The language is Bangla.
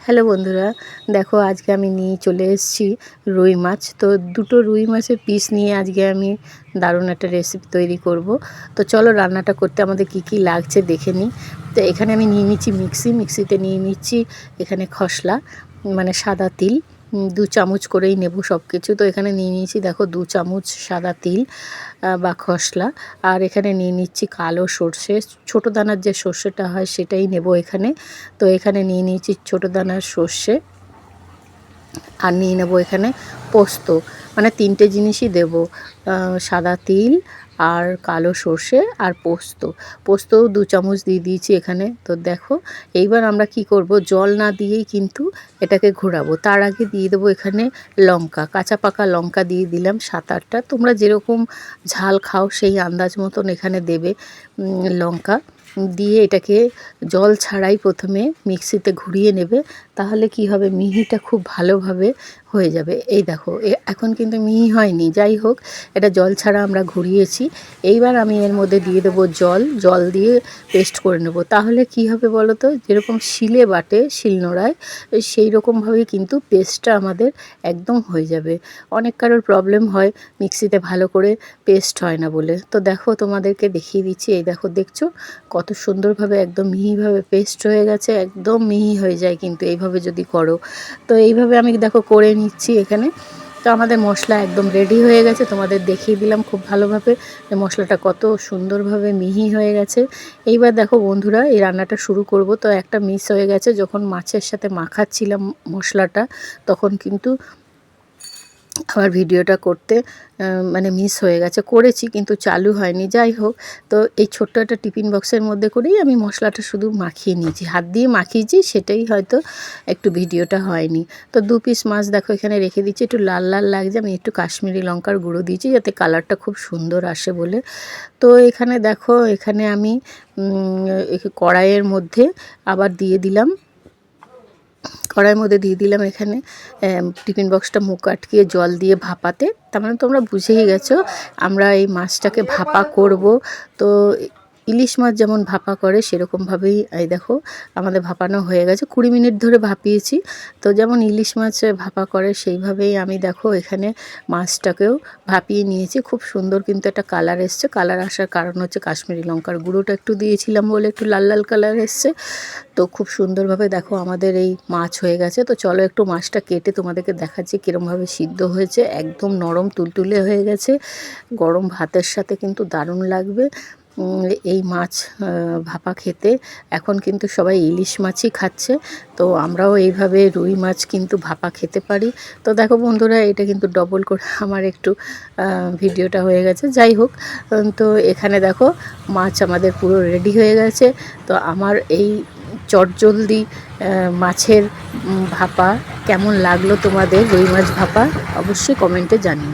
হ্যালো বন্ধুরা, দেখো আজকে আমি নিয়ে চলে এসেছি রুই মাছ। তো দুটো রুই মাছের পিস নিয়ে আজকে আমি দারুণ একটা রেসিপি তৈরি করব। তো চলো রান্নাটা করতে আমাদের কি কি লাগছে দেখে নিই। তো এখানে আমি নিয়ে নিচ্ছি মিক্সিতে নিয়ে নিচ্ছি এখানে খসলা, মানে সাদা তিল। 2 চামচ করেই নেব সব কিছু। তো এখানে নিয়ে নিয়েছি দেখো 2 চামচ সাদা তিল বা খসলা। আর এখানে নিয়ে নিচ্ছি কালো সর্ষে, ছোটো দানার যে সর্ষেটা হয় সেটাই নেব এখানে। তো এখানে নিয়ে নিয়েছি ছোটো দানার সর্ষে, আর নিয়ে নেব এখানে পোস্ত। মানে 3টে জিনিসই দেব, সাদা তিল আর কালো সর্ষে আর পোস্তও 2 চামচ দিয়ে দিয়েছি এখানে। তো দেখো এইবার আমরা কি করব, জল না দিয়েই কিন্তু এটাকে ঘোরাবো। তার আগে দিয়ে দেবো এখানে লঙ্কা, কাঁচা পাকা লঙ্কা দিয়ে দিলাম 7-8টা। তোমরা যেরকম ঝাল খাও সেই আন্দাজ মতন এখানে দেবে লঙ্কা দিয়ে। এটাকে জল ছাড়াই প্রথমে মিক্সিতে ঘুরিয়ে নেবে, তাহলে কি হবে, মিহিটা খুব ভালোভাবে হয়ে যাবে। এই দেখো এখন কিন্তু মিহি হয়নি, যাই হোক এটা জল ছাড়া আমরা ঘুরিয়েছি। এইবার আমি এর মধ্যে দিয়ে দেবো জল দিয়ে পেস্ট করে নেব। তাহলে কি হবে বলো তো, যেরকম শিলে বাটে শিলনোড়ায় সেই রকমভাবেই কিন্তু পেস্টটা আমাদের একদম হয়ে যাবে। অনেক কারোর প্রবলেম হয় মিক্সিতে ভালো করে পেস্ট হয় না বলে। তো দেখো তোমাদেরকে দেখিয়ে দিচ্ছি, এই দেখো দেখছো কত সুন্দরভাবে একদম মিহিভাবে পেস্ট হয়ে গেছে, একদম মিহি হয়ে যায় কিন্তু এইভাবে যদি করো। তো এইভাবে আমি দেখো করে নিচ্ছি এখানে। তো আমাদের মশলা একদম রেডি হয়ে গেছে, তোমাদের দেখিয়ে দিলাম খুব ভালোভাবে যে মশলাটা কত সুন্দরভাবে মিহি হয়ে গেছে। এইবার দেখো বন্ধুরা এই রান্নাটা শুরু করব। তো একটা মিস হয়ে গেছে, যখন মাছের সাথে মাখাচ্ছিলাম মশলাটা তখন কিন্তু আমার ভিডিওটা করতে মানে মিস হয়ে গেছে। করেছি কিন্তু চালু হয়নি, যাই হোক। তো এই ছোট্ট একটা টিফিন বক্সের মধ্যে করেই আমি মশলাটা শুধু মাখিয়ে নিয়েছি, হাত দিয়ে মাখিয়েছি, সেটাই হয়তো একটু ভিডিওটা হয়নি। তো 2 পিস মাছ দেখো এখানে রেখে দিচ্ছি, একটু লাল লাল লাগছে, আমি একটু কাশ্মীরি লঙ্কার গুঁড়ো দিয়েছি যাতে কালারটা খুব সুন্দর আসে বলে। তো এখানে দেখো এখানে আমি কড়াইয়ের মধ্যে আবার দিয়ে দিলাম, কড়াইয়ের মধ্যে দিয়ে দিলাম এখানে টিফিন বক্সটা মুখ আটকিয়ে জল দিয়ে ভাপাতে। তার মানে তোমরা বুঝেই গেছো আমরা এই মাছটাকে ভাপা করব। তো ইলিশ মাছ যেমন ভাপা করে সেরকমভাবেই এই দেখো আমাদের ভাপানো হয়ে গেছে, 20 মিনিট ধরে ভাপিয়েছি। তো যেমন ইলিশ মাছ ভাপা করে সেইভাবেই আমি দেখো এখানে মাছটাকেও ভাপিয়ে নিয়েছি। খুব সুন্দর কিন্তু একটা কালার এসছে। কালার আসার কারণ হচ্ছে কাশ্মীরি লঙ্কার গুঁড়োটা একটু দিয়েছিলাম বলে একটু লাল লাল কালার এসছে। তো খুব সুন্দরভাবে দেখো আমাদের এই মাছ হয়ে গেছে। তো চলো একটু মাছটা কেটে তোমাদেরকে দেখাচ্ছি কীরমভাবে সিদ্ধ হয়েছে, একদম নরম তুলতুলে হয়ে গেছে। গরম ভাতের সাথে কিন্তু দারুণ লাগবে এই মাছ ভাপা খেতে। এখন কিন্তু সবাই ইলিশ মাছই খাচ্ছে, তো আমরাও এইভাবে রুই মাছ কিন্তু ভাপা খেতে পারি। তো দেখো বন্ধুরা এটা কিন্তু ডবল করে আমার একটু ভিডিওটা হয়ে গেছে, যাই হোক। তো এখানে দেখো মাছ আমাদের পুরো রেডি হয়ে গেছে। তো আমার এই চটজলদি মাছের ভাপা কেমন লাগলো তোমাদের, রুই মাছ ভাপা, অবশ্যই কমেন্টে জানিও।